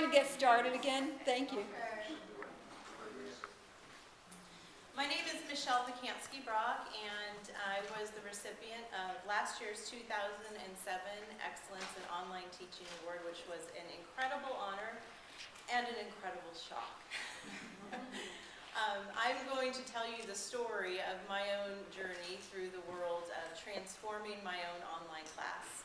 to get started again? Thank you. My name is MichellePacansky-Brock, and I was the recipient of last year's 2007 Excellence in Online Teaching Award, which was an incredible honor and an incredible shock. I'm going to tell you the story of my own journey through the world of transforming my own online class.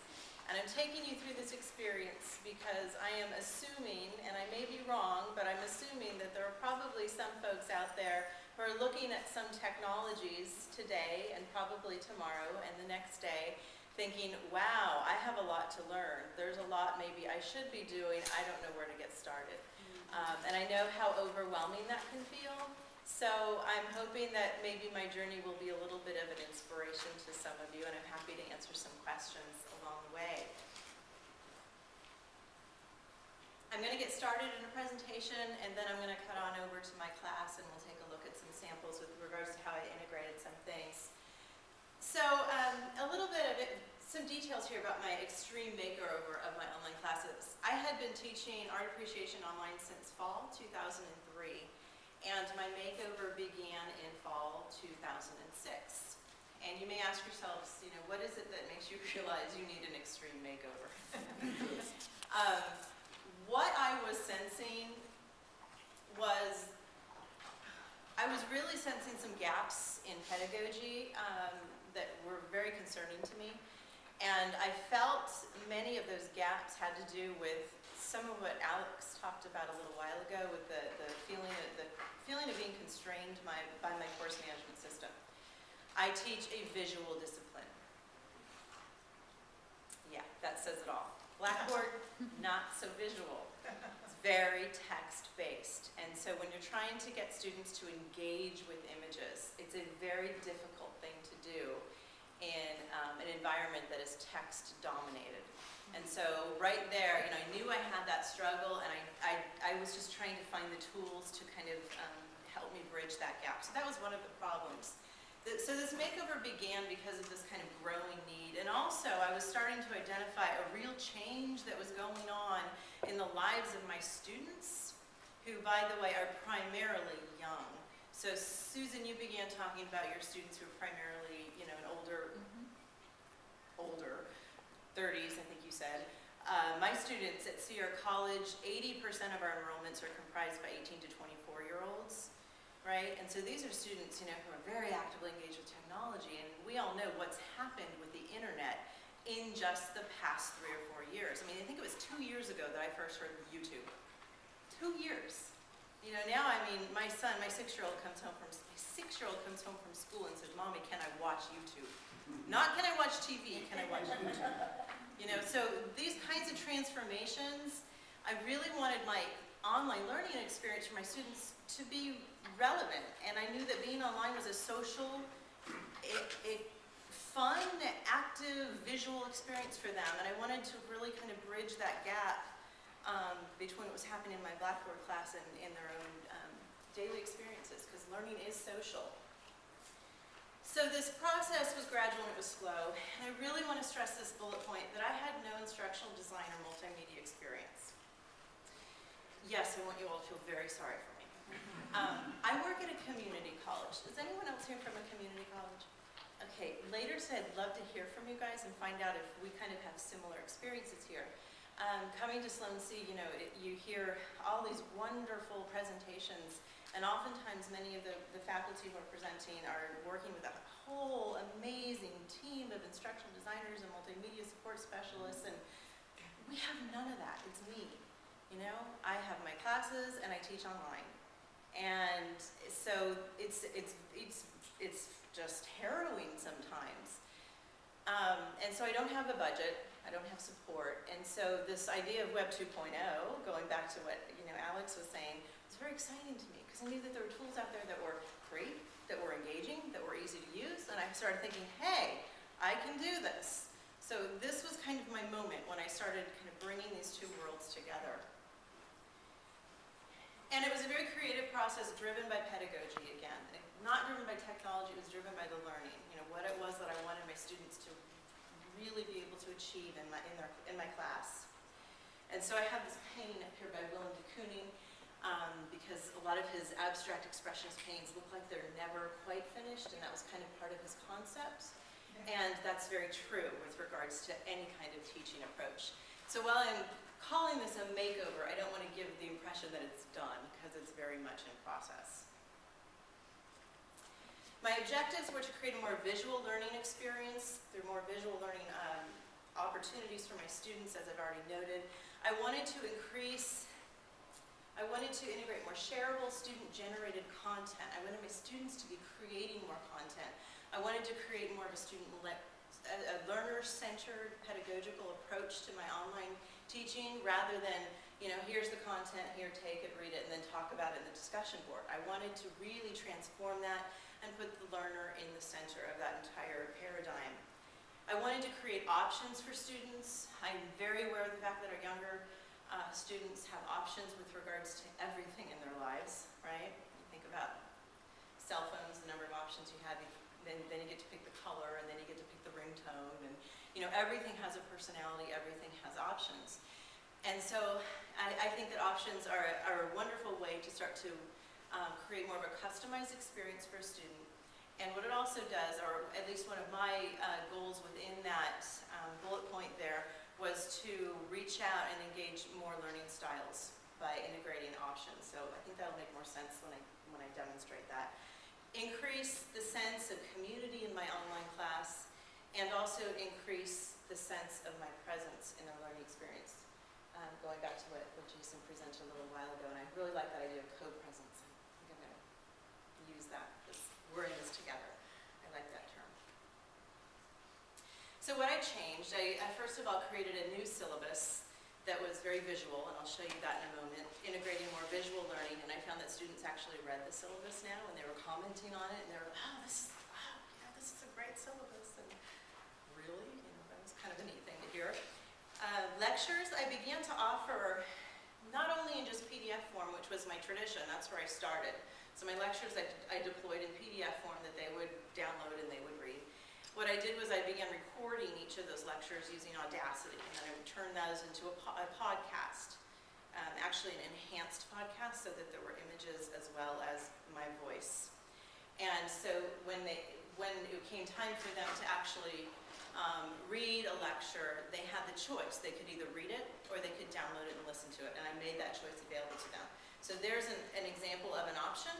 And I'm taking you through this experience because I am assuming, and I may be wrong, but I'm assuming that there are probably some folks out there who are looking at some technologies today and probably tomorrow and the next day thinking, wow, I have a lot to learn. There's a lot maybe I should be doing. I don't know where to get started. And I know how overwhelming that can feel. So I'm hoping that maybe my journey will be a little bit of an inspiration to some of you, and I'm happy to answer some questions along the way. I'm going to get started in a presentation, and then I'm going to cut on over to my class, and we'll take a look at some samples with regards to how I integrated some things. So a little bit of it, some details here about my extreme makeover of my online classes. I had been teaching art appreciation online since fall 2003, and my makeover began in fall 2006. And you may ask yourselves, you know, what is it that makes you realize you need an extreme makeover? What I was sensing was, I was really sensing some gaps in pedagogy that were very concerning to me. And I felt many of those gaps had to do with some of what Alex talked about a little while ago with the feeling of being constrained by my course management system. I teach a visual discipline. Yeah, that says it all. Blackboard, not so visual. It's very text-based. And so when you're trying to get students to engage with images, it's a very difficult thing to do in an environment that is text-dominated. And so right there, you know, I knew I had that struggle, and I was just trying to find the tools to kind of help me bridge that gap. So that was one of the problems. So this makeover began because of this kind of growing need, and also I was starting to identify a real change that was going on in the lives of my students, who, by the way, are primarily young. So Susan, you began talking about your students who are primarily, you know, an older 30s, I think you said. My students at Sierra College, 80% of our enrollments are comprised by 18 to 24-year-olds. Right? And so these are students, you know, who are very actively engaged with technology, and we all know what's happened with the internet in just the past 3 or 4 years. I mean, I think it was 2 years ago that I first heard of YouTube. 2 years. You know, now, I mean, my son, my 6-year-old comes home from school and says, "Mommy, can I watch YouTube?" Not can I watch TV, can I watch YouTube? You know, so these kinds of transformations, I really wanted my online learning experience for my students to be relevant, and I knew that being online was a social, a fun, active, visual experience for them, and I wanted to really kind of bridge that gap between what was happening in my Blackboard class and in their own daily experiences, because learning is social. So this process was gradual and it was slow, and I really want to stress this bullet point that I had no instructional design or multimedia experience. Yes, I want you all to feel very sorry for me. I work at a community college. Is anyone else here from a community college? Okay, later today I'd love to hear from you guys and find out if we kind of have similar experiences here. Coming to Sloan-C, you know, you hear all these wonderful presentations, and oftentimes many of the faculty who are presenting are working with a whole amazing team of instructional designers and multimedia support specialists, and we have none of that. It's me. You know, I have my classes and I teach online, and so it's just harrowing sometimes. And so I don't have a budget, I don't have support, and so this idea of Web 2.0, going back to what Alex was saying, was very exciting to me because I knew that there were tools out there that were free, that were engaging, that were easy to use, and I started thinking, hey, I can do this. So this was kind of my moment when I started kind of bringing these two worlds together. And it was a very creative process driven by pedagogy again. Not driven by technology, it was driven by the learning. You know, what it was that I wanted my students to really be able to achieve in my class. And so I have this painting up here by Willem de Kooning, because a lot of his abstract expressionist paintings look like they're never quite finished, and that was kind of part of his concept. And that's very true with regards to any kind of teaching approach. So while I'm calling this a makeover, I don't want to give the impression that it's done, because it's very much in process. My objectives were to create a more visual learning experience through more visual learning opportunities for my students, as I've already noted. I wanted to integrate more shareable student-generated content. I wanted my students to be creating more content. I wanted to create more of a learner-centered pedagogical approach to my online teaching, rather than, here's the content, here, take it, read it, and then talk about it in the discussion board. I wanted to really transform that and put the learner in the center of that entire paradigm. I wanted to create options for students. I'm very aware of the fact that our younger students have options with regards to everything in their lives, right? You think about cell phones, the number of options you have, then you get to pick the color, and then you get to pick the ringtone, and everything has a personality, everything has options. And so I think that options are a wonderful way to start to create more of a customized experience for a student. And what it also does, or at least one of my goals within that bullet point there, was to reach out and engage more learning styles by integrating options. So I think that'll make more sense when I demonstrate that. Increase the sense of community in my online class, and also increase the sense of my presence in the learning experience. Going back to what Jason presented a little while ago, and I really like that idea of co-presence. I'm going to use that because we're in this together. I like that term. So what I changed, I first of all created a new syllabus that was very visual, and I'll show you that in a moment, integrating more visual learning, and I found that students actually read the syllabus now, and they were commenting on it, and they were like, oh, this is a great syllabus, and really, that was kind of a neat thing to hear. Lectures, I began to offer not only in just PDF form, which was my tradition, that's where I started. So my lectures I deployed in PDF form that they would download and they would read. What I did was I began recording each of those lectures using Audacity, and then I would turn those into a podcast, actually an enhanced podcast, so that there were images as well as my voice. And so when it came time for them to actually read a lecture, they had the choice. They could either read it or they could download it and listen to it, and I made that choice available to them. So there's an example of an option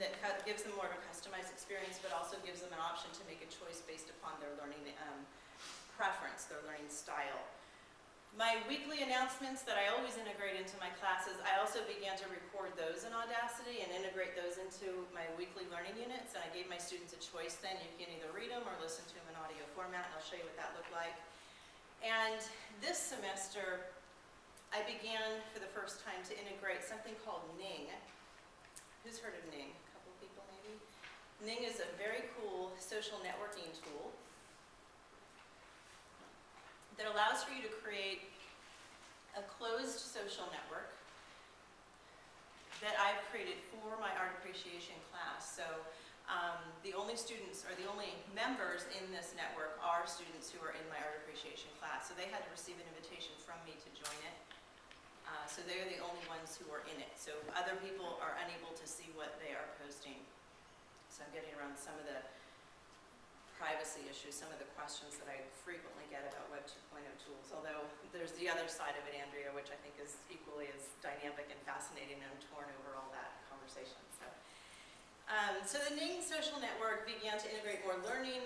that gives them more of a customized experience, but also gives them an option to make a choice based upon their learning preference, their learning style. My weekly announcements that I always integrate into my classes, I also began to record those in Audacity and integrate those into my weekly learning units, and I gave my students a choice then. You can either read them or listen to them in audio format, and I'll show you what that looked like. And this semester, I began for the first time to integrate something called Ning. Who's heard of Ning? A couple of people maybe? Ning is a very cool social networking tool that allows for you to create a closed social network that I've created for my art appreciation class. So the only students, or the only members in this network are students who are in my art appreciation class. So they had to receive an invitation from me to join it. So they're the only ones who are in it. So other people are unable to see what they are posting. So I'm getting around some of the privacy issues, some of the questions that I frequently get about Web 2.0 tools, although there's the other side of it, Andrea, which I think is equally as dynamic and fascinating, and I'm torn over all that conversation. So the Ning social network began to integrate more learning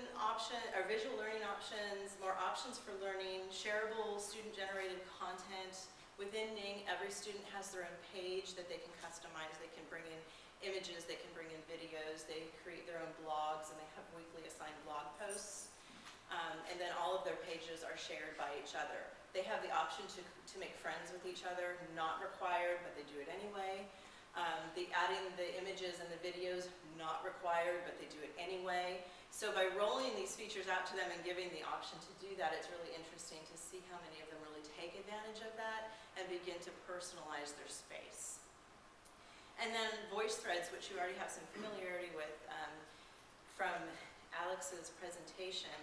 visual learning options, more options for learning, shareable student-generated content. Within Ning, every student has their own page that they can customize. They can bring in images, they can bring in videos, they create their own blogs, and they have weekly assigned blog posts. And then all of their pages are shared by each other. They have the option to make friends with each other, not required, but they do it anyway. Adding the images and the videos, not required, but they do it anyway. So by rolling these features out to them and giving the option to do that, it's really interesting to see how many of them really take advantage of that and begin to personalize their space. And then voice threads, which you already have some familiarity with from Alex's presentation,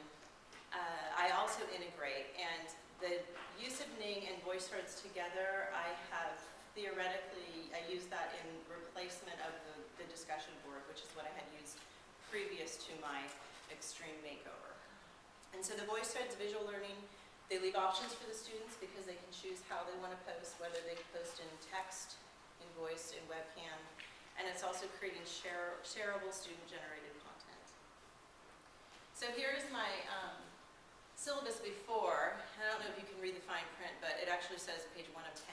I also integrate. And The use of Ning and VoiceThreads together, I have theoretically, I use that in replacement of the discussion board, which is what I had used previous to my extreme makeover. And so the VoiceThreads visual learning, they leave options for the students because they can choose how they want to post, whether they post in text, in voice, in webcam, and it's also creating shareable student-generated content. So here's my syllabus before. I don't know if you can read the fine print, but it actually says page 1 of 10.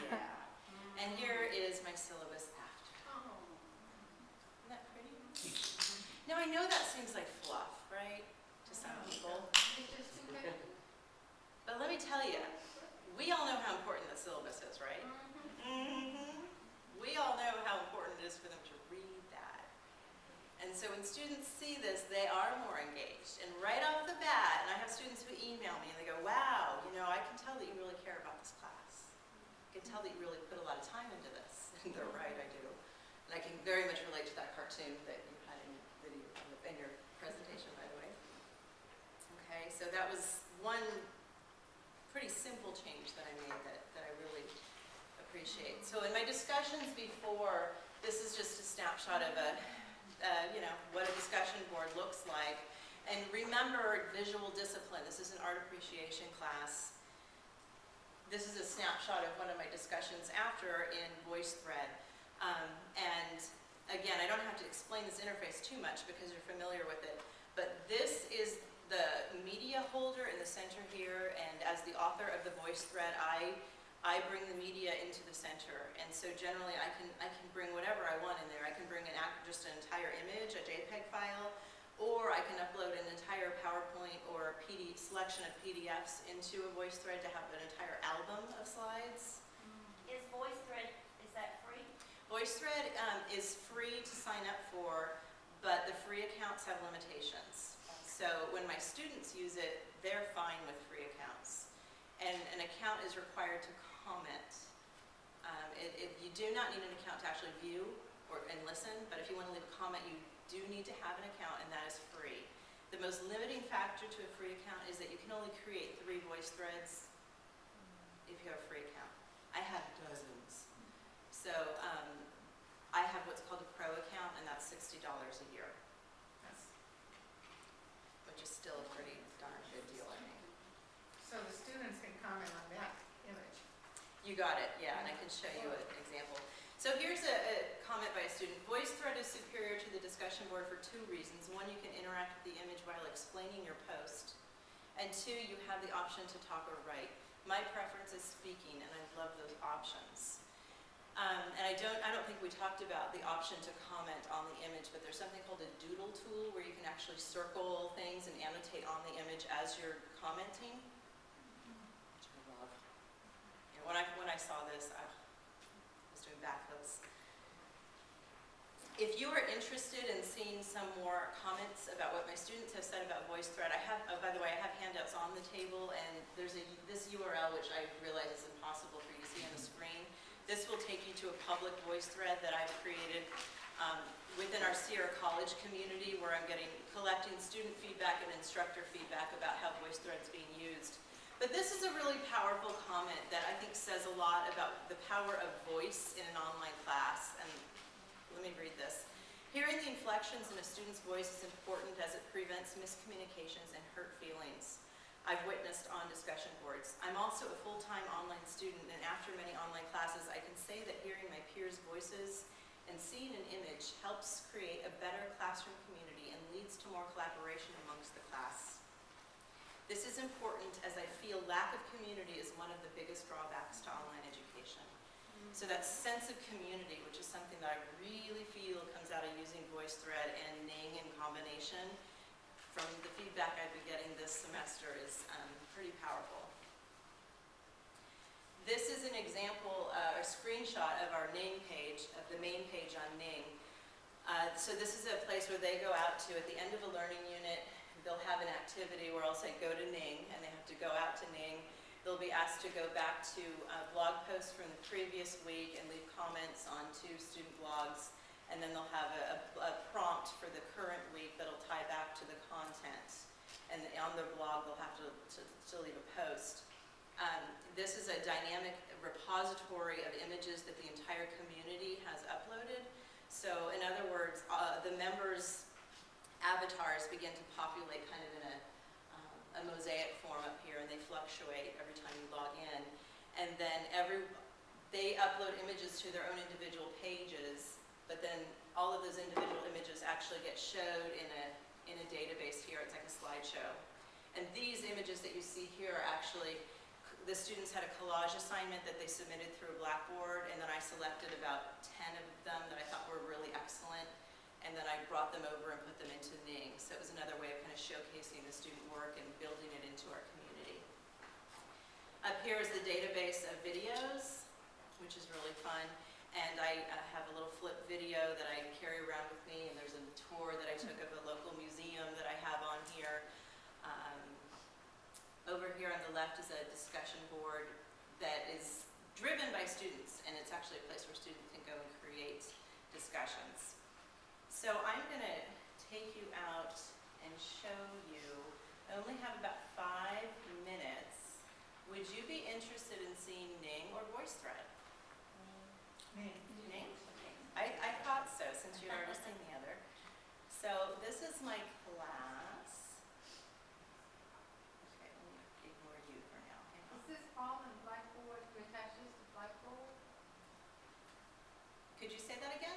Yeah. And here is my syllabus after. Isn't that pretty? Now I know that seems like fluff, right? To some people. But let me tell you, we all know how important the syllabus is, right? We all know how important it is for them to read that. And so when students see this, they are more engaged. And right off the bat, and I have students who email me and they go, wow, you know, I can tell that you really care about this class. I can tell that you really put a lot of time into this. And they're right, I do. And I can very much relate to that cartoon that you had in your video, in your presentation, by the way. Okay, so that was one pretty simple change that I made that I really appreciate. So in my discussions before, this is just a snapshot of what a discussion board looks like. And remember visual discipline. This is an art appreciation class. This is a snapshot of one of my discussions after in VoiceThread. And again, I don't have to explain this interface too much because you're familiar with it. But this is the media holder in the center here, and as the author of the VoiceThread, I bring the media into the center. And so generally I can bring whatever I want in there. I can bring just an entire image, a JPEG file, or I can upload an entire PowerPoint or selection of PDFs into a VoiceThread to have an entire album of slides. Is VoiceThread, is that free? VoiceThread is free to sign up for, but the free accounts have limitations. So when my students use it, they're fine with free accounts. And an account is required to comment. You do not need an account to actually view and listen, but if you want to leave a comment, you do need to have an account, and that is free. The most limiting factor to a free account is that you can only create 3 VoiceThreads if you have a free account. I have dozens. So I have what's called a pro account, and that's $60 a year. Which is still a pretty darn good deal, I think. So the students can comment on that image. You got it, yeah, and I can show you an example. So here's a comment by a student. VoiceThread is superior to the discussion board for 2 reasons. 1, you can interact with the image while explaining your post. And 2, you have the option to talk or write. My preference is speaking, and I love those options. And I don't think we talked about the option to comment on the image, but there's something called a doodle tool where you can actually circle things and annotate on the image as you're commenting, which I love. You know, when I saw this, I was doing backflips. If you are interested in seeing some more comments about what my students have said about VoiceThread, I have, by the way, I have handouts on the table, and there's this URL which I realize is impossible for you to see on the screen. This will take you to a public VoiceThread that I've created within our Sierra College community, where I'm collecting student feedback and instructor feedback about how VoiceThread's being used. But this is a really powerful comment that I think says a lot about the power of voice in an online class. And let me read this. Hearing the inflections in a student's voice is important as it prevents miscommunications and hurt feelings I've witnessed on discussion boards. I'm also a full-time online student, and after many online classes, I can say that hearing my peers' voices and seeing an image helps create a better classroom community and leads to more collaboration amongst the class. This is important as I feel lack of community is one of the biggest drawbacks to online education. So that sense of community, which is something that I really feel comes out of using VoiceThread and Ning in combination, from the feedback I've been getting this semester, is pretty powerful. This is an example, a screenshot of our Ning page, of the main page on Ning. So this is a place where they go out to, at the end of a learning unit, they'll have an activity where I'll say go to Ning, and they have to go out to Ning. They'll be asked to go back to blog posts from the previous week and leave comments on 2 student blogs. And then they'll have a prompt for the current week that'll tie back to the content. and on their blog they'll have to leave a post. This is a dynamic repository of images that the entire community has uploaded. So in other words, the members' avatars begin to populate kind of in a mosaic form up here, and they fluctuate every time you log in. And then they upload images to their own individual pages, but then all of those individual images actually get showed in a database here. It's like a slideshow. And these images that you see here are actually, the students had a collage assignment that they submitted through a Blackboard, and then I selected about 10 of them that I thought were really excellent, and then I brought them over and put them into Ning. So it was another way of kind of showcasing the student work and building it into our community. Up here is the database of videos, which is really fun. And I have a little flip video that I carry around with me, and there's a tour that I took of a local museum that I have on here. Over here on the left is a discussion board that is driven by students, and it's actually a place where students can go and create discussions. So I'm going to take you out and show you. I only have about 5 minutes. Would you be interested in seeing Ning or VoiceThread? Ning? I thought so, since you'd already seen the other. So this is my class. Okay, let me ignore you for now. Hang on. Is this all in Blackboard, you attach this to Blackboard? Could you say that again?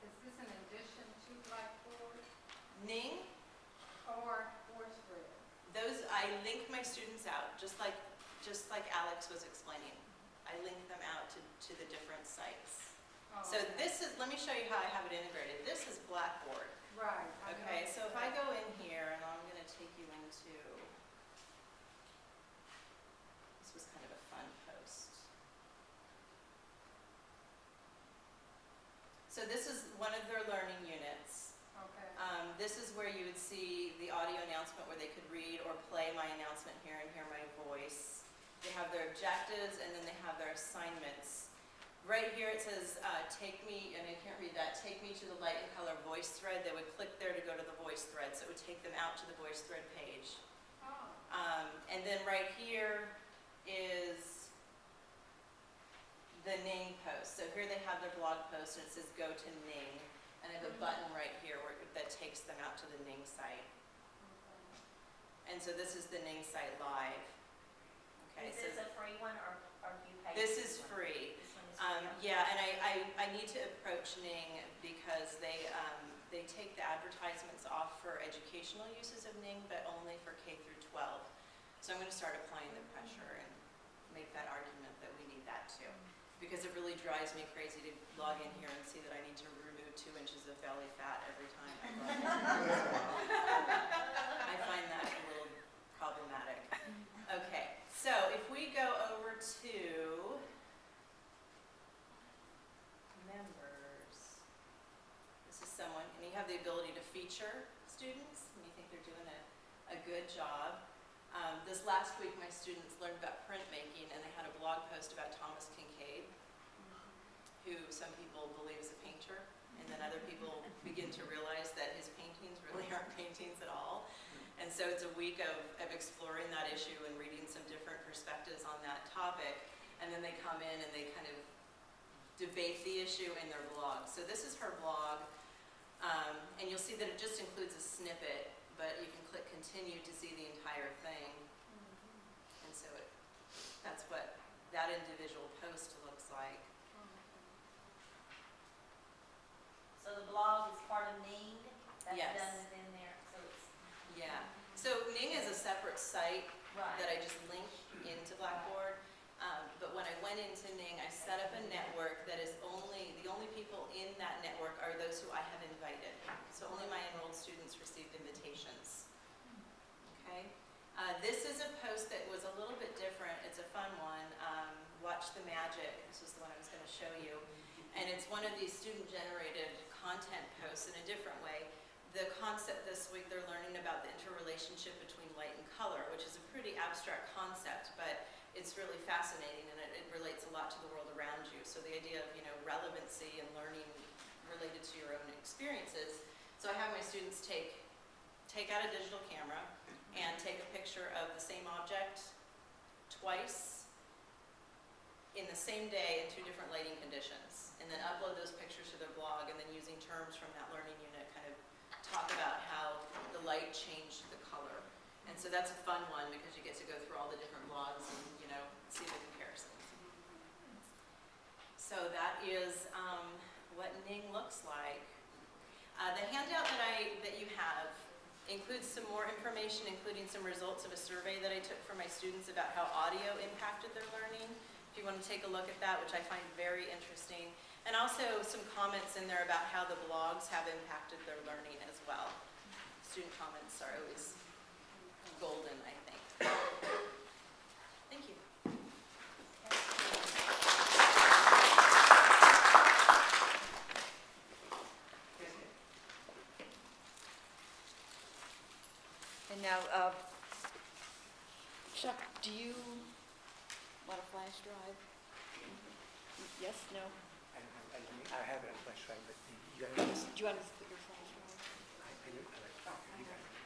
Is this in addition to Blackboard Ning, or VoiceThread? those, I link my students out, just like Alex was explaining. I link them out to the different sites. Oh, So this is, let me show you how I have it integrated. This is Blackboard. right. I Okay, know. so if I go in here, and I'm going to take you into, this was kind of a fun post. So this is one of their learning units. Okay. This is where you would see the audio announcement where they could read or play my announcement here and hear my voice. They have their objectives, and then they have their assignments. Right here it says, take me, and I can't read that, take me to the light and color VoiceThread. They would click there to go to the VoiceThread, so it would take them out to the VoiceThread page. Oh, And then right here is the Ning post. So here they have their blog post, and it says go to Ning. And I have a button right here that takes them out to the Ning site. And so this is the Ning site live. Okay, Is this a free one or do you pay? this is for this one? free. This one is free. Yeah, and I need to approach Ning because they take the advertisements off for educational uses of Ning, but only for K through 12. So I'm going to start applying the pressure and make that argument that we need that too. Because it really drives me crazy to log in here and see that I need to remove 2 inches of belly fat every time I log in. I find that a little problematic. Okay, so if we go over to members, this is someone, and you have the ability to feature students, and you think they're doing a good job. This last week, my students learned about printmaking, and they had a blog post about Thomas Kincaid, who some people believe is a painter, and then other people begin to realize that his paintings really aren't paintings at all. And so it's a week of exploring that issue and reading some different perspectives on that topic, and then they come in and they kind of debate the issue in their blog. So this is her blog, and you'll see that it just includes a snippet, but you can click continue to see the entire thing. And so that's what that individual post looks like. So the blog is part of Ning? That's Yes. done within there, so it's. Yeah. So Ning is a separate site Right. that I just link into Blackboard. But when I went into Ning, I set up a network that is the only people in that network are those who I have invited. So only my enrolled students received invitations. Okay? This is a post that was a little bit different. It's a fun one. Watch the Magic. This is the one I was going to show you. And it's one of these student-generated content posts in a different way. The concept this week, they're learning about the interrelationship between light and color, which is a pretty abstract concept, but it's really fascinating, and it relates a lot to the world around you. So the idea of, relevancy and learning related to your own experiences. So I have my students take take out a digital camera and take a picture of the same object twice in the same day in 2 different lighting conditions, and then upload those pictures to their blog, and then using terms from that learning unit kind of talk about how the light changed the color. And so that's a fun one because you get to go through all the different blogs and, you know, see the comparisons. So that is what Ning looks like. The handout that you have includes some more information, including some results of a survey that I took for my students about how audio impacted their learning. If you want to take a look at that, which I find very interesting. And also some comments in there about how the blogs have impacted their learning as well. Student comments are always golden, I think. Thank you. And now, Chuck, do you want a flash drive? Yes, no? I have it on flash drive, but you got it? Do you want to put your flash drive? I do. You got it.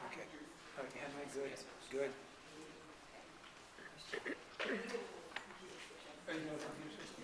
Okay. Oh, you have mine? Good. Good. Are you no computer system?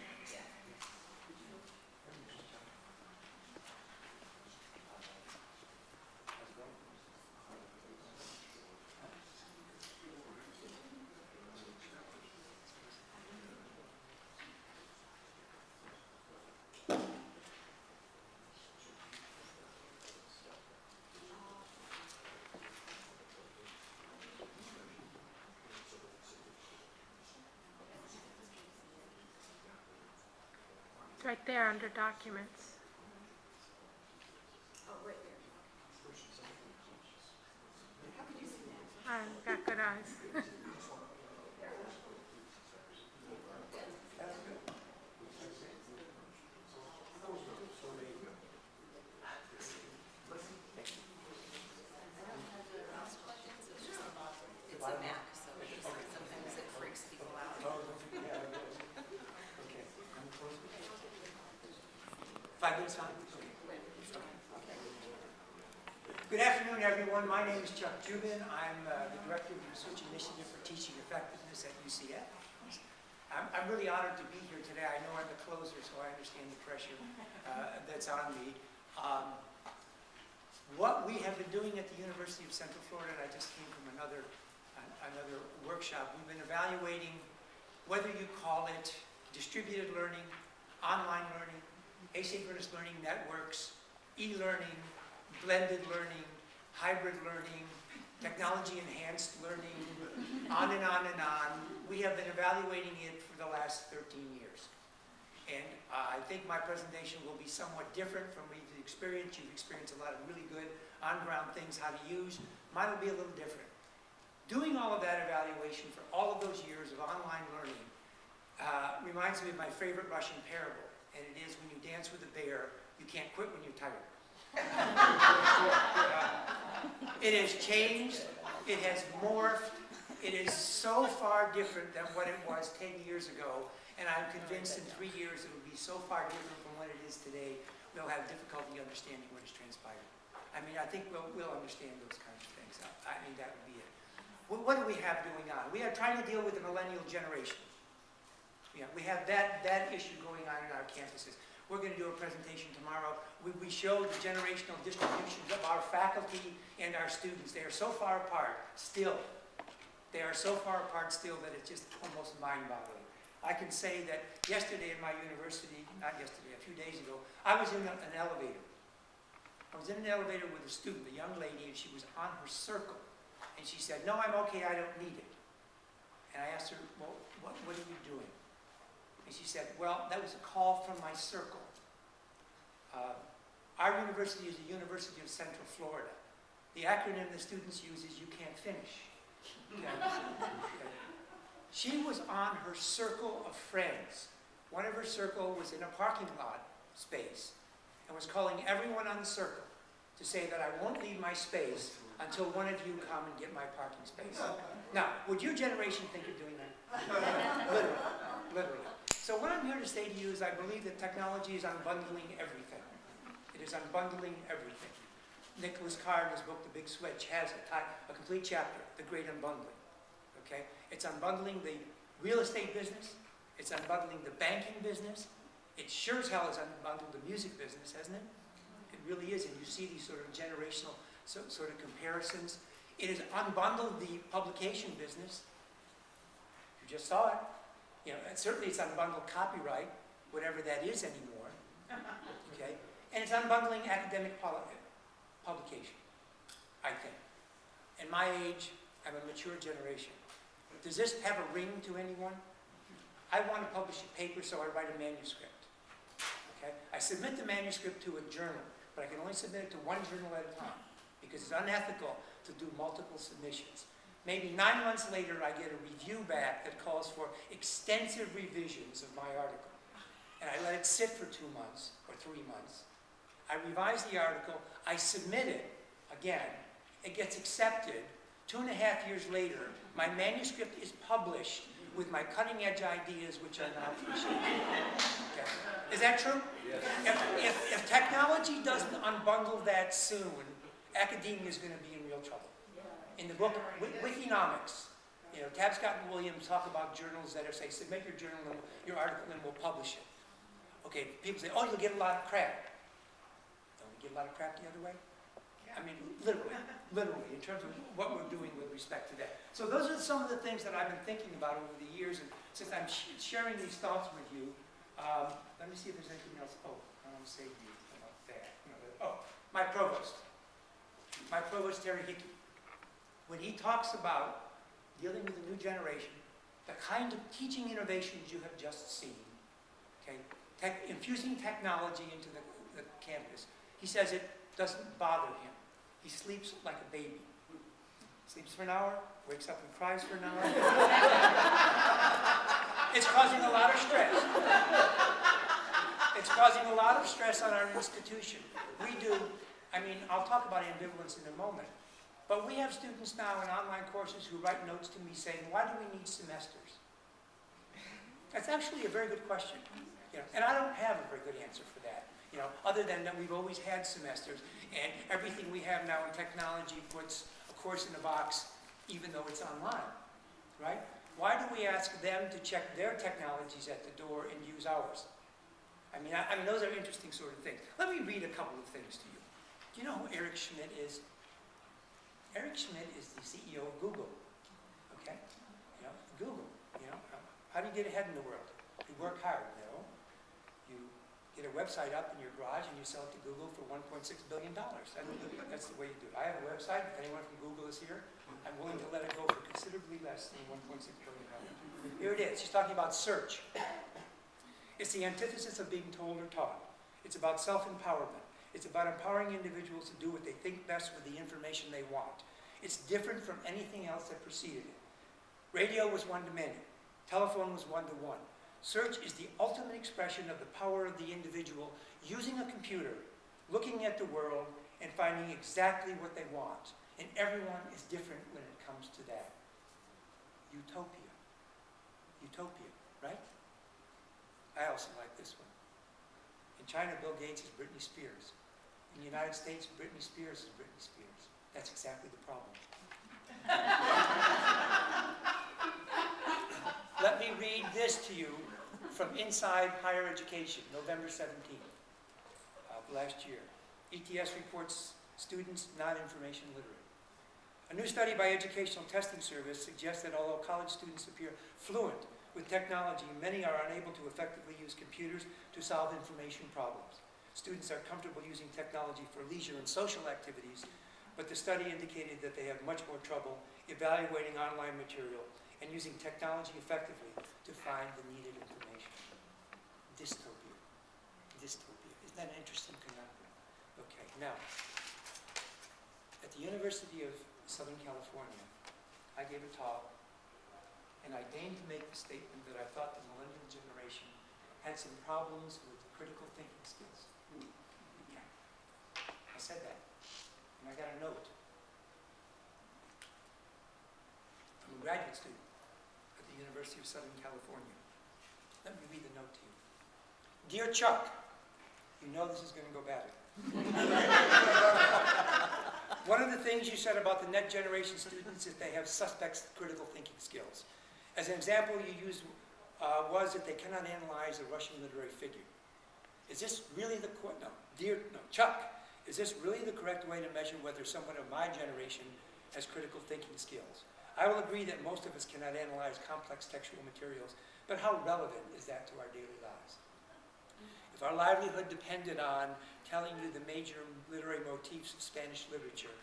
It's right there under documents. I've got good eyes. It's a Mac, so sometimes it freaks people out. Okay. 5 minutes on? Okay. Good afternoon, everyone. My name is Chuck Dziuban. I'm the Director of the Research Initiative for Teaching Effectiveness at UCF. I'm really honored to be here today. I know I'm the closer, so I understand the pressure that's on me. What we have been doing at the University of Central Florida, and I just came from another workshop, we've been evaluating whether you call it distributed learning, online learning, asynchronous learning networks, e-learning, blended learning, hybrid learning, technology-enhanced learning, on and on and on. We have been evaluating it for the last 13 years. And I think my presentation will be somewhat different from what you've experienced. You've experienced a lot of really good on-ground things, how to use. Mine will be a little different. Doing all of that evaluation for all of those years of online learning reminds me of my favorite Russian parable. And it is, when you dance with a bear, you can't quit when you're tired. It has changed. It has morphed. It is so far different than what it was 10 years ago. And I'm convinced in 3 years it will be so far different from what it is today, we'll have difficulty understanding what has transpired. I mean, I think we'll understand those kinds of things. I mean, that would be it. What do we have going on? We are trying to deal with the millennial generation. Yeah, we have that issue going on in our campuses. We're going to do a presentation tomorrow. We show the generational distributions of our faculty and our students. They are so far apart still. They are so far apart still that it's just almost mind-boggling. I can say that yesterday in my university, not yesterday, a few days ago, I was in an elevator. I was in an elevator with a student, a young lady, and she was on her circle. And she said, "No, I'm okay, I don't need it." And I asked her, "Well, what are you doing?" And she said, "Well, that was a call from my circle. Our university is the University of Central Florida. The acronym the students use is you can't finish." Okay. Okay. She was on her circle of friends. One of her circle was in a parking lot space and was calling everyone on the circle to say that I won't leave my space until one of you come and get my parking space. Now, would your generation think of doing that? Literally. So what I'm here to say to you is I believe that technology is unbundling everything. It is unbundling everything. Nicholas Carr, in his book, The Big Switch, has a complete chapter, The Great Unbundling. Okay? It's unbundling the real estate business. It's unbundling the banking business. It sure as hell has unbundled the music business, hasn't it? It really is, and you see these sort of generational sort of comparisons. It has unbundled the publication business. You just saw it. You know, and certainly it's unbundled copyright, whatever that is anymore. Okay? And it's unbundling academic publication, I think. In my age, I'm a mature generation. Does this have a ring to anyone? I want to publish a paper, so I write a manuscript. Okay? I submit the manuscript to a journal, but I can only submit it to one journal at a time because it's unethical to do multiple submissions. Maybe 9 months later, I get a review back that calls for extensive revisions of my article. And I let it sit for 2 months or 3 months. I revise the article, I submit it again, it gets accepted. 2.5 years later, my manuscript is published with my cutting-edge ideas, which are now appreciated. Okay. Is that true? Yes. If technology doesn't unbundle that soon, academia is going to be in real trouble. In the book, Wikinomics, you know, Tapscott and Williams talk about journals that are, say, submit your journal, and your article, and we'll publish it. Okay, people say, oh, you'll get a lot of crap. Don't we get a lot of crap the other way? I mean, literally, in terms of what we're doing with respect to that. So those are some of the things that I've been thinking about over the years, and since I'm sharing these thoughts with you, let me see if there's anything else. Oh, I want to say about that. Oh, my provost, Terry Hickey. When he talks about dealing with the new generation, the kind of teaching innovations you have just seen, okay, infusing technology into the campus, he says it doesn't bother him. He sleeps like a baby. Sleeps for an hour, wakes up and cries for an hour. It's causing a lot of stress. It's causing a lot of stress on our institution. We do, I mean, I'll talk about ambivalence in a moment, but we have students now in online courses who write notes to me saying, why do we need semesters? That's actually a very good question. You know, and I don't have a very good answer for that. You know, other than that we've always had semesters, and everything we have now in technology puts a course in a box, even though it's online, right? Why do we ask them to check their technologies at the door and use ours? I mean, those are interesting sort of things. Let me read a couple of things to you. Do you know who Eric Schmidt is? Eric Schmidt is the CEO of Google. Okay, you know, Google. You know, how do you get ahead in the world? You work hard. No, you get a website up in your garage and you sell it to Google for $1.6 billion. That's the way you do it. I have a website. If anyone from Google is here, I'm willing to let it go for considerably less than $1.6 billion. Here it is. She's talking about search. It's the antithesis of being told or taught. It's about self-empowerment. It's about empowering individuals to do what they think best with the information they want. It's different from anything else that preceded it. Radio was one-to-many. Telephone was one-to-one. Search is the ultimate expression of the power of the individual using a computer, looking at the world, and finding exactly what they want. And everyone is different when it comes to that. Utopia. Utopia, right? I also like this one. In China, Bill Gates is Britney Spears. In the United States, Britney Spears is Britney Spears. That's exactly the problem. Let me read this to you from Inside Higher Education, November 17th of last year. ETS reports students not information literate. A new study by Educational Testing Service suggests that although college students appear fluent with technology, many are unable to effectively use computers to solve information problems. Students are comfortable using technology for leisure and social activities, but the study indicated that they have much more trouble evaluating online material and using technology effectively to find the needed information. Dystopia. Dystopia. Isn't that an interesting conundrum? Okay, now, at the University of Southern California, I gave a talk, and I deigned to make the statement that I thought the millennial generation had some problems with critical thinking skills. Yeah. I said that, and I got a note. I'm a graduate student at the University of Southern California. Let me read the note to you. Dear Chuck, you know this is going to go badly. One of the things you said about the next generation students is they have suspect critical thinking skills. As an example you used was that they cannot analyze a Russian literary figure. Is this really the Chuck, is this really the correct way to measure whether someone of my generation has critical thinking skills? I will agree that most of us cannot analyze complex textual materials, but how relevant is that to our daily lives? If our livelihood depended on telling you the major literary motifs of Spanish literature,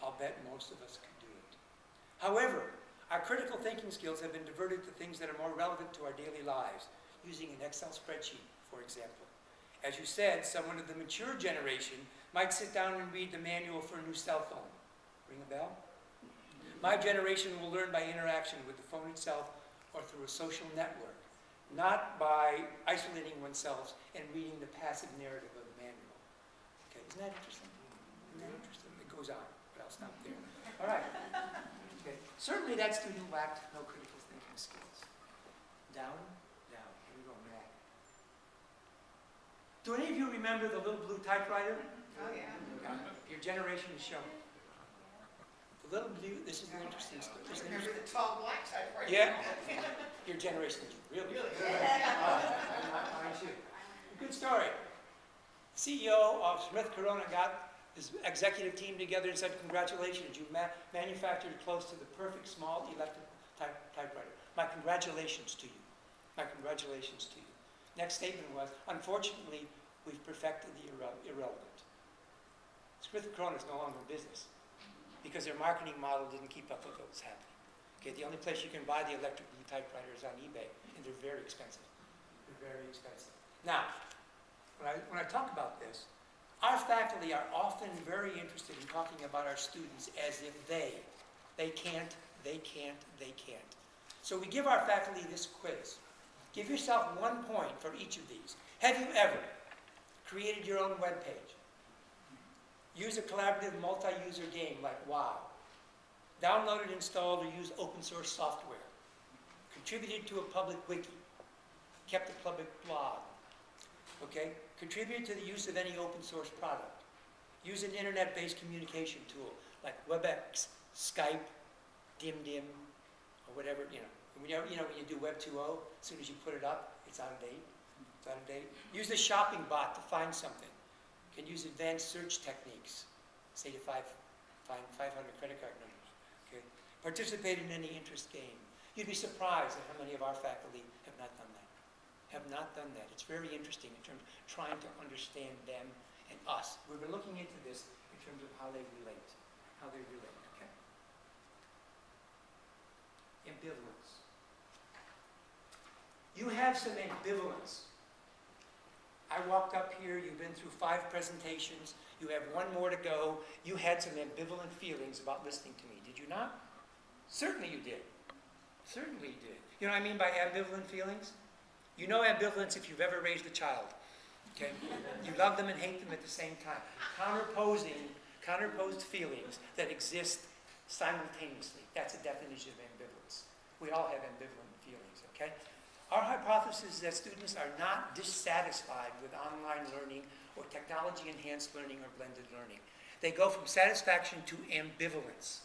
I'll bet most of us could do it. However, our critical thinking skills have been diverted to things that are more relevant to our daily lives, using an Excel spreadsheet, for example. As you said, someone of the mature generation might sit down and read the manual for a new cell phone. Ring a bell? My generation will learn by interaction with the phone itself or through a social network, not by isolating oneself and reading the passive narrative of the manual. Okay, isn't that interesting? Isn't that interesting? It goes on, but I'll stop there. All right. Okay. Certainly that student lacked no critical thinking skills. Down, down. Here we go, Matt. Do any of you remember the little blue typewriter? Oh, yeah. Your generation is shown. The little blue, this is an interesting story. Remember the tall black typewriter? Yeah. Your generation is really good. Mine too. Good story. CEO of Smith Corona got his executive team together and said, congratulations, you manufactured close to the perfect small electric typewriter. My congratulations to you. My congratulations to you. Next statement was, unfortunately, we've perfected the irrelevant. Smith Corona is no longer in business because their marketing model didn't keep up with what was happening. Okay, the only place you can buy the electric blue typewriter is on eBay, and they're very expensive. They're very expensive. Now, when I talk about this, our faculty are often very interested in talking about our students as if they can't. So we give our faculty this quiz. Give yourself 1 point for each of these. Have you ever created your own web page? Use a collaborative multi-user game like WoW. Downloaded, installed, or used open source software. Contributed to a public wiki. Kept a public blog. Okay? Contributed to the use of any open source product. Use an internet-based communication tool like WebEx, Skype, DimDim, or whatever, When you do Web 2.0, as soon as you put it up, it's out of date. It's out of date. Use the shopping bot to find something. Can use advanced search techniques, say to find 500 credit card numbers. Okay? Participate in any interest game. You'd be surprised at how many of our faculty have not done that. Have not done that. It's very interesting in terms of trying to understand them and us. We've been looking into this in terms of how they relate. How they relate, okay? Ambivalence. You have some ambivalence. I walked up here, you've been through 5 presentations, you have 1 more to go, you had some ambivalent feelings about listening to me, did you not? Certainly you did. Certainly you did. You know what I mean by ambivalent feelings? You know ambivalence if you've ever raised a child. Okay? You love them and hate them at the same time. Counterposed feelings that exist simultaneously. That's a definition of ambivalence. We all have ambivalent feelings, okay? Our hypothesis is that students are not dissatisfied with online learning or technology-enhanced learning or blended learning. They go from satisfaction to ambivalence,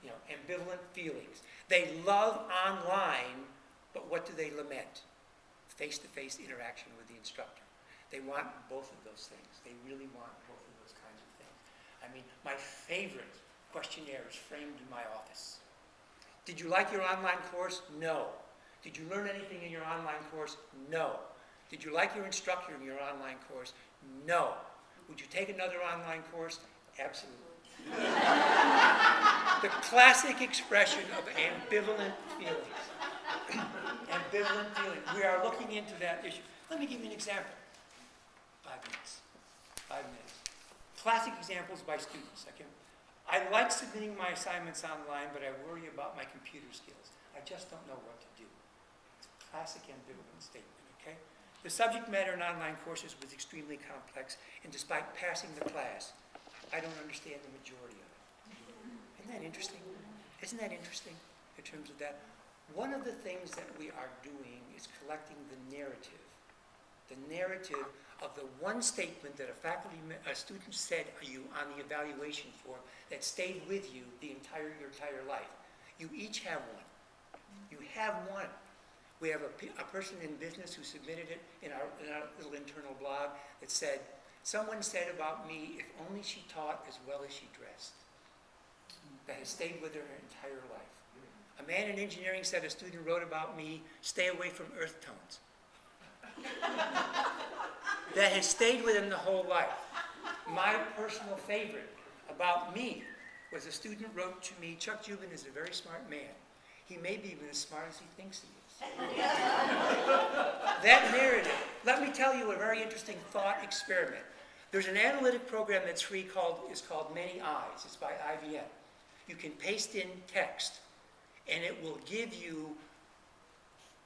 ambivalent feelings. They love online, but what do they lament? Face-to-face interaction with the instructor. They want both of those things. They really want both of those kinds of things. I mean, my favorite questionnaire is framed in my office. Did you like your online course? No. Did you learn anything in your online course? No. Did you like your instructor in your online course? No. Would you take another online course? Absolutely. The classic expression of ambivalent feelings. Ambivalent feelings. We are looking into that issue. Let me give you an example. 5 minutes. 5 minutes. Classic examples by students. I like submitting my assignments online, but I worry about my computer skills. I just don't know what to do. It's a classic ambivalent statement, okay? The subject matter in online courses was extremely complex, and despite passing the class, I don't understand the majority of it. Isn't that interesting? Isn't that interesting in terms of that? One of the things that we are doing is collecting the narrative the narrative of the one statement that a student said you on the evaluation form that stayed with you your entire life. You each have one. You have one. We have a person in business who submitted it in our little internal blog that said, someone said about me, if only she taught as well as she dressed. That has stayed with her entire life. A man in engineering said a student wrote about me, stay away from earth tones. That has stayed with him the whole life. My personal favorite about me was a student wrote to me, Chuck Dziuban is a very smart man. He may be even as smart as he thinks he is. That narrative, let me tell you a very interesting thought experiment. There's an analytic program that's free called Many Eyes. It's by IBM. You can paste in text, and it will give you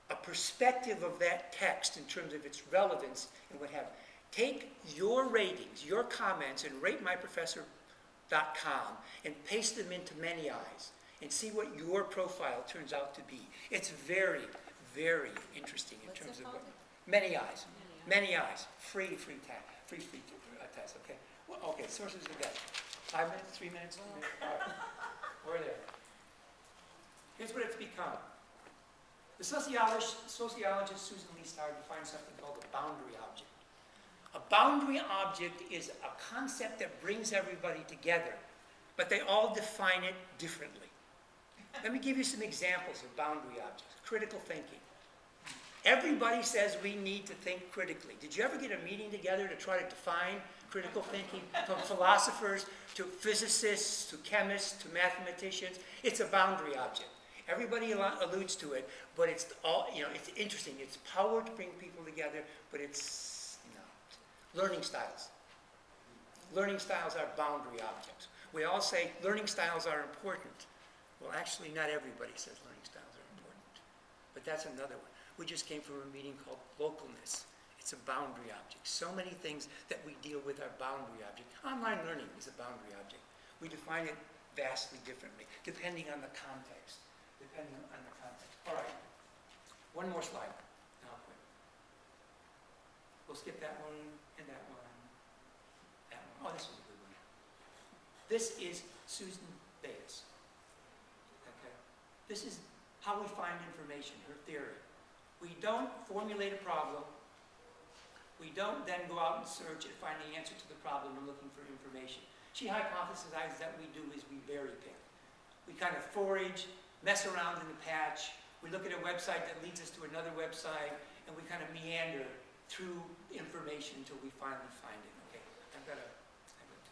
a perspective of that text in terms of its relevance and what have you. Take your ratings, your comments, and ratemyprofessor.com and paste them into Many Eyes and see what your profile turns out to be. It's very, very interesting in terms of what Many Eyes. Many Eyes. Free test. Okay. Well, okay. Sources of that. 5 minutes, 3 minutes, 2 minutes. All right. We're there. Here's what it's become. The sociologist Susan Lee started to find something called a boundary object. A boundary object is a concept that brings everybody together, but they all define it differently. Let me give you some examples of boundary objects. Critical thinking. Everybody says we need to think critically. Did you ever get a meeting together to try to define critical thinking? From philosophers to physicists to chemists to mathematicians. It's a boundary object. Everybody alludes to it, but it's all, it's interesting. It's power to bring people together, but it's not. Learning styles. Learning styles are boundary objects. We all say learning styles are important. Well, actually, not everybody says learning styles are important, but that's another one. We just came from a meeting called localness. It's a boundary object. So many things that we deal with are boundary objects. Online learning is a boundary object. We define it vastly differently, depending on the context. All right. One more slide, and I'll quit. We'll skip that one and that one. That one. Oh, this was a good one. This is Susan Bates. Okay. This is how we find information, her theory. We don't formulate a problem. We don't then go out and search and find the answer to the problem and looking for information. She hypothesizes that we do is we berry pick. We kind of forage, mess around in the patch. We look at a website that leads us to another website, and we kind of meander through information until we finally find it. Okay, I've got too much.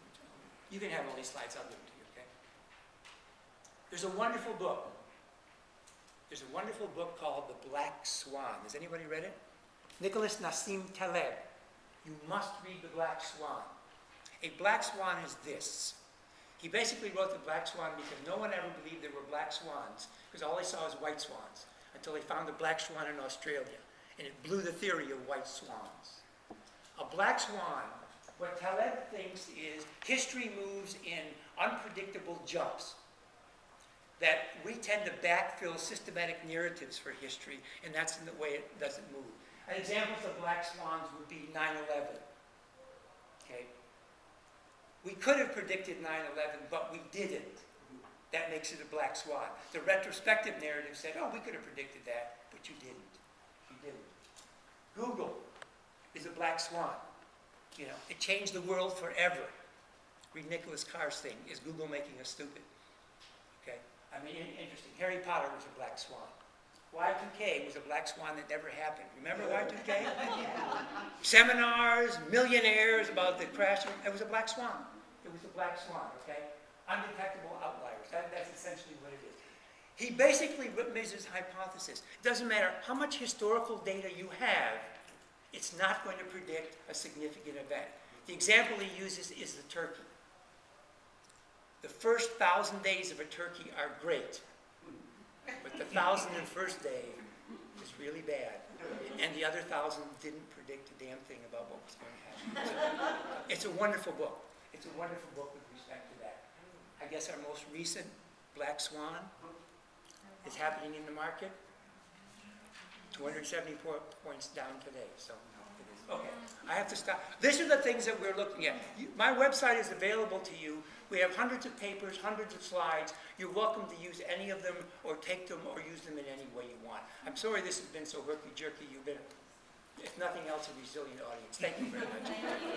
You can have all these slides. I'll give them to you. Okay. There's a wonderful book. There's a wonderful book called The Black Swan. Has anybody read it? Nicholas Nassim Taleb. You must read The Black Swan. A black swan is this. He basically wrote The Black Swan because no one ever believed there were black swans, because all they saw was white swans, until they found the black swan in Australia, and it blew the theory of white swans. A black swan, what Taleb thinks is history moves in unpredictable jumps, that we tend to backfill systematic narratives for history, and that's the way it doesn't move. An example of black swans would be 9/11. Okay? We could have predicted 9/11, but we didn't. That makes it a black swan. The retrospective narrative said, oh, we could have predicted that, but you didn't. You didn't. Google is a black swan. It changed the world forever. Read Nicholas Carr's thing, Is Google Making Us Stupid? Okay? Interesting. Harry Potter was a black swan. Y2K was a black swan that never happened. Remember Y2K? Seminars, millionaires about the crash. It was a black swan. It was a black swan, okay? Undetectable outliers. That's essentially what it is. He basically makes his hypothesis. It doesn't matter how much historical data you have, it's not going to predict a significant event. The example he uses is the turkey. The first 1,000 days of a turkey are great, but the 1,001st day is really bad. And the other 1,000 didn't predict a damn thing about what was going to happen. So, it's a wonderful book. It's a wonderful book with respect to that. I guess our most recent Black Swan is happening in the market. 274 points down today, so it is. Okay, I have to stop. These are the things that we're looking at. My website is available to you. We have hundreds of papers, hundreds of slides. You're welcome to use any of them or take them or use them in any way you want. I'm sorry this has been so herky-jerky. You've been, if nothing else, a resilient audience. Thank you very much. Thank you.